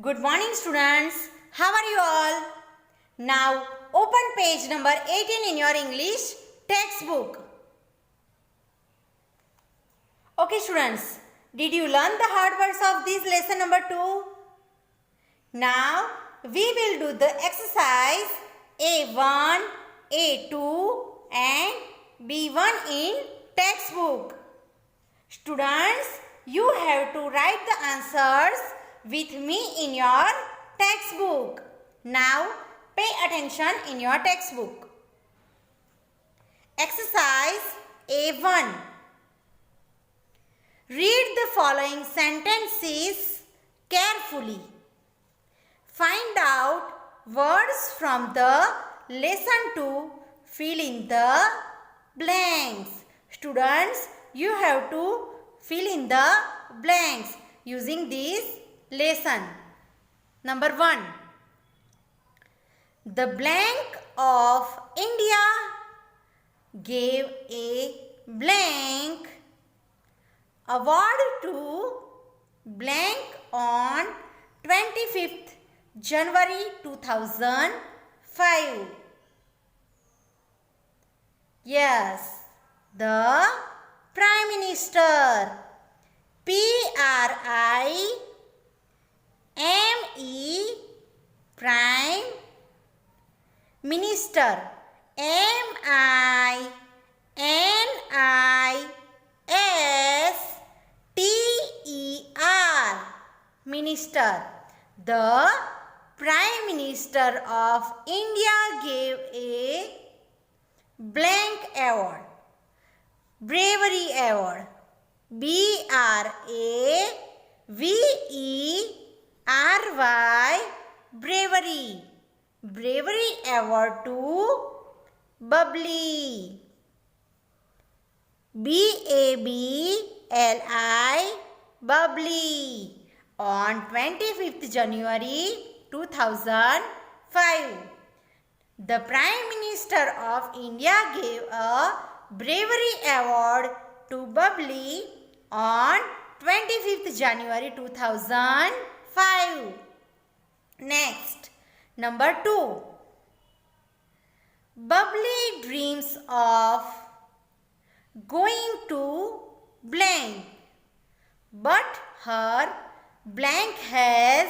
Good morning students. How are you all? Now open page number 18 in your English textbook. Okay students, did you learn the hard words of this lesson number 2? Now we will do the exercise A1, A2 and B1 in textbook. Students, you have to write the answers with me in your textbook. Now pay attention in your textbook. Exercise A1. Read the following sentences carefully. Find out words from the lesson to fill in the blanks. Students, you have to fill in the blanks using this lesson. Number 1. The blank of India gave a blank award to blank on 25th January 2005. Yes, the Prime Minister. P-R-I-M-E Prime Minister. M-I-N-I-S-T-E-R Minister. The Prime Minister of India gave a blank award. Bravery Award. B-R-A-V-E-R-Y Bravery. Bravery Award to Bubbly. B-A-B-L-I Bubbly on 25th January 2005. The Prime Minister of India gave a Bravery Award to Bubbly on 25th January 2005. Next, number 2. Bubbly dreams of going to blank, but her blank has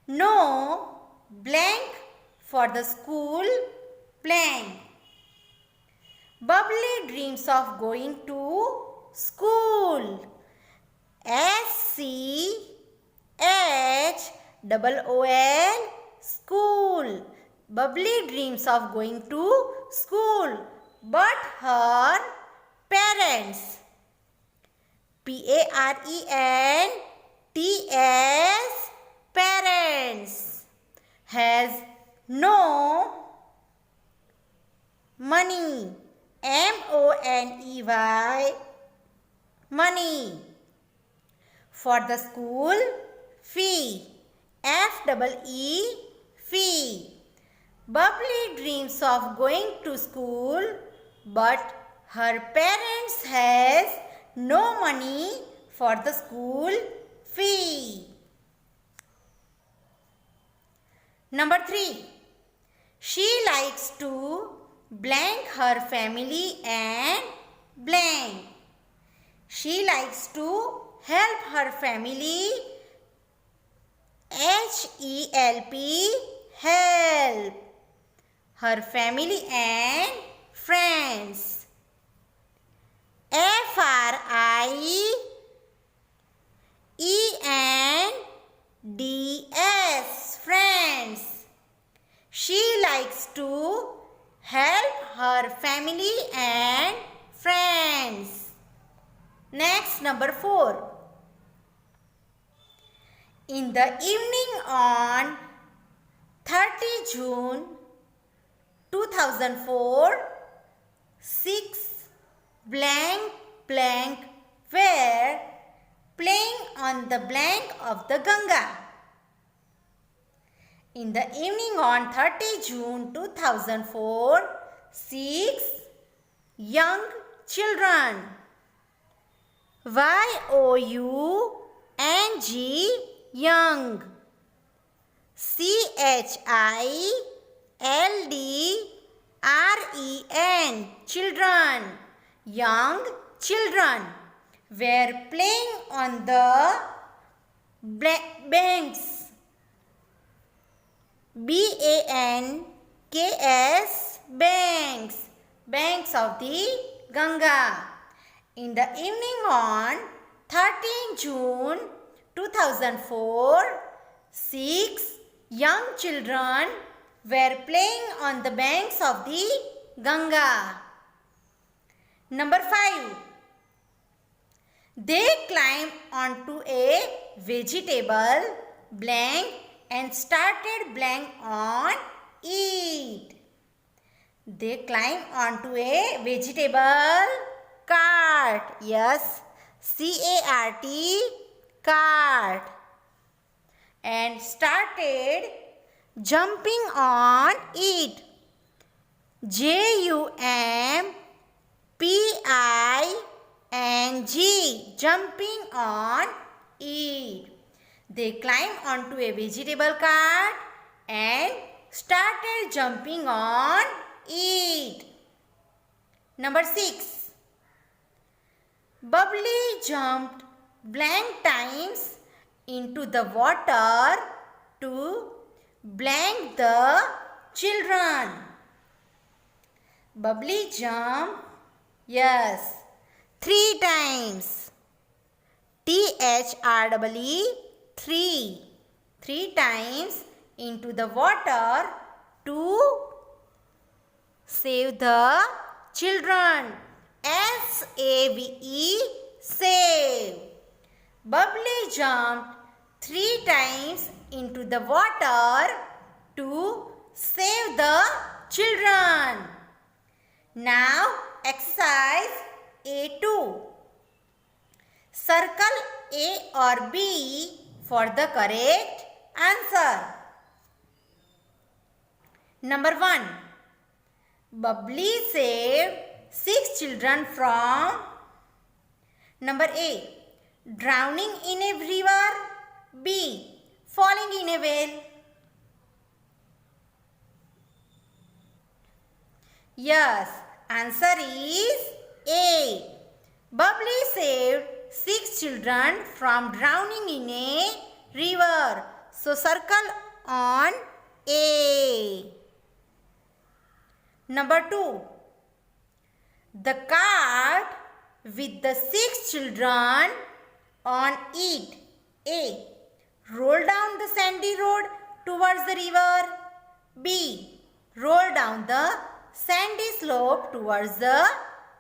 no blank for the school blank. Bubbly dreams of going to school. S-C-H-O-O-L School. Bubbly dreams of going to school, but her parents. P-A-R-E-N-T-S Parents has no money. M-O-N-E-Y Money for the school fee. F-E-E Fee. Bubbly dreams of going to school, but her parents has no money for the school fee. Number 3. She likes to blank her family and blank. She likes to help her family. H-E-L-P Help her family and friends. F-R-I-E-N-D-S Friends. She likes to help her family and friends. Next, number 4. In the evening on 30 June 2004, 6 blank blank were playing on the blank of the Ganga. In the evening on 30 June 2004, 6 young children. Y-O-U-N-G Young children. Children. Young children were playing on the banks. BANKS, banks. Banks of the Ganga. In the evening on 13 June 2004, 6 young children were playing on the banks of the Ganga. Number 5. They climbed onto a vegetable blank and started blank on it. They climbed onto a vegetable cart. Yes, CART, cart. And started jumping on it. JUMPING, jumping on it. They climbed onto a vegetable cart and started jumping on it. Number 6. Bubbly jumped blank times into the water to blank the children. Bubbly jumped, yes, 3 times. THREE, 3 times into the water to save the children. SAVE, save. Bubbly jumped 3 times into the water to save the children. Now exercise A2. Circle A or B for the correct answer. Number 1. Bubbly saved 6 children from. Number A. Drowning in a river. B. Falling in a well. Yes, answer is A. Bubbly saved 6 children from drowning in a river. So circle on A. Number 2. The cart with the 6 children on it. A. Roll down the sandy road towards the river. B. Roll down the sandy slope towards the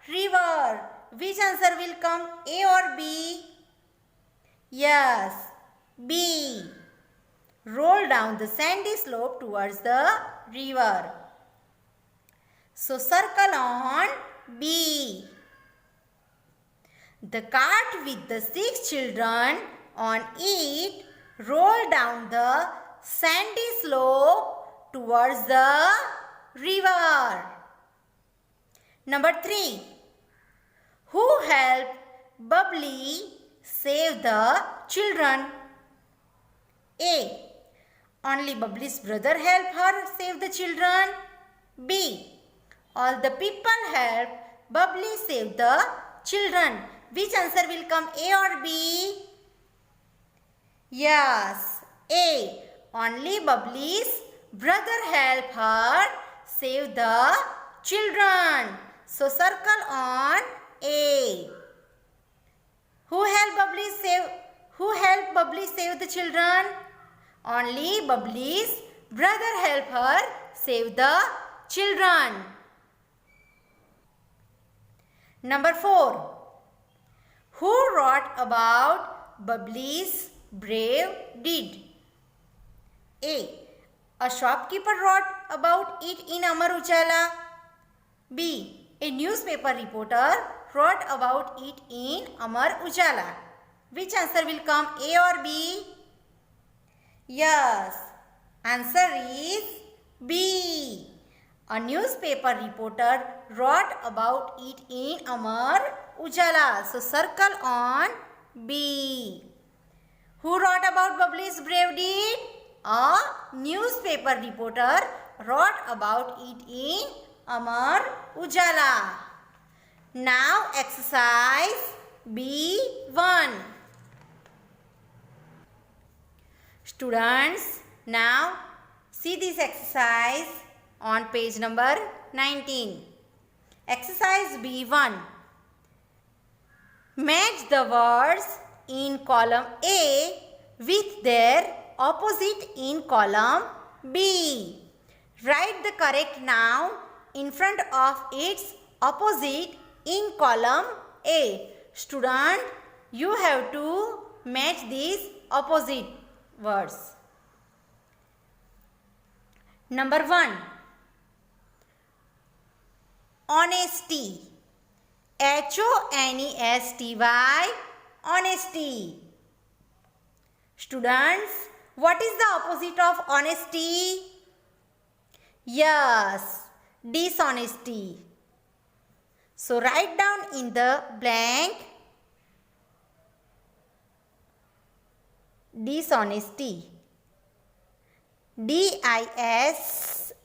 river. Which answer will come, A or B? Yes, B. Roll down the sandy slope towards the river. So circle on B. The cart with the 6 children on it rolled down the sandy slope towards the river. Number 3. Who helped Bubbly save the children? A. Only Bubbly's brother helped her save the children. B. All the people helped Bubbly save the children. Which answer will come, A or B? Yes, A. Only Bubbly's brother helped her save the children. So circle on A. Who helped Bubbly save the children? Only Bubbly's brother helped her save the children. Number 4. Who wrote about Bubbly's brave deed? A. A shopkeeper wrote about it in Amar Ujala. B. A newspaper reporter wrote about it in Amar Ujala. Which answer will come, A or B? Yes, answer is B. A newspaper reporter wrote about it in Amar Ujala. So circle on B. Who wrote about Bubbly's brave deed? A newspaper reporter wrote about it in Amar Ujala. Now exercise B1. Students, now see this exercise on page number 19. Exercise B1. Match the words in column A with their opposite in column B. Write the correct noun in front of its opposite in column A. Student, you have to match these opposite words. Number 1. Honesty. Honesty. Honesty. Students, what is the opposite of honesty? Yes, dishonesty. So write down in the blank dishonesty. DISHONESTY.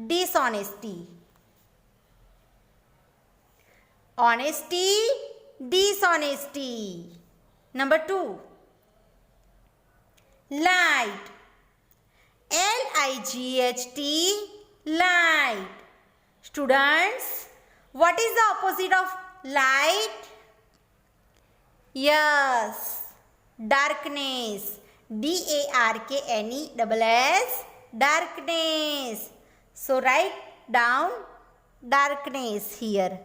Dishonesty. Honesty, dishonesty. Number 2. Light. LIGHT. Light. Students, what is the opposite of light? Yes, darkness. DARKNESS. Darkness. So write down darkness here.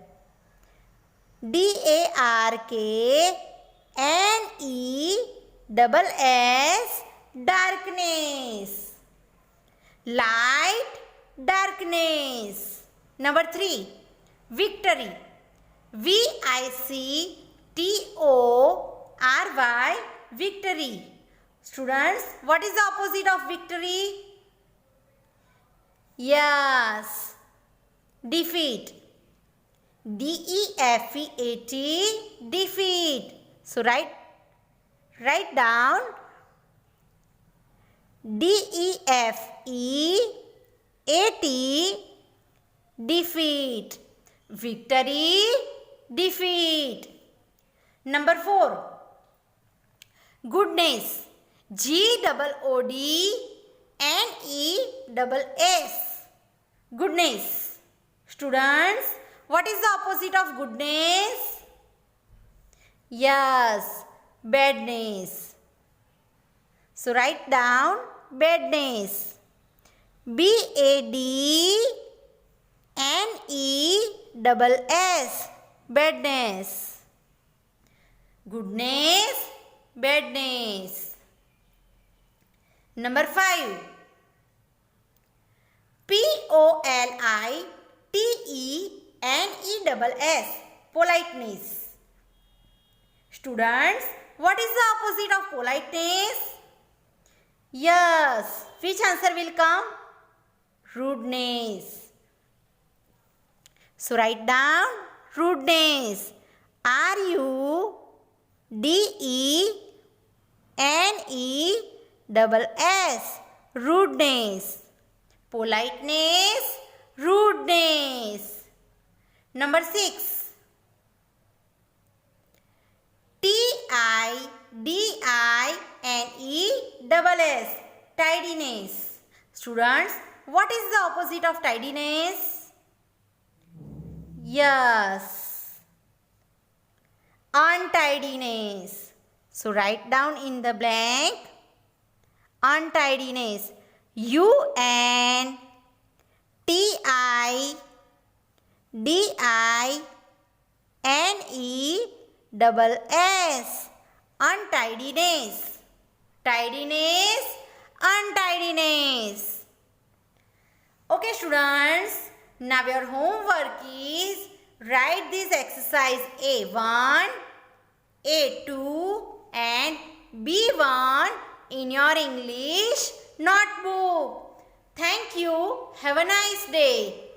DARKNESS. Darkness. Light, darkness. Number 3. Victory. VICTORY. Victory. Students, what is the opposite of victory? Yes, defeat. DEFEAT. Defeat. So write down DEFEAT. Defeat. Victory, defeat. Number 4. Goodness. GOODNESS. Goodness. Students, what is the opposite of goodness? Yes, badness. So write down badness. BADNESS. Badness. Goodness, badness. Number 5. POLITENESS. Politeness. Students, what is the opposite of politeness? Yes, which answer will come? Rudeness. So write down rudeness. RUDENESS. Rudeness. Politeness, rudeness. Number 6. TIDINESS. Tidiness. Students, what is the opposite of tidiness? Yes, untidiness. So write down in the blank untidiness. UNTIDINESS. Untidiness. Tidiness, untidiness. Okay students, now your homework is write this exercise A1, A2 and B1 in your English notebook. Thank you. Have a nice day.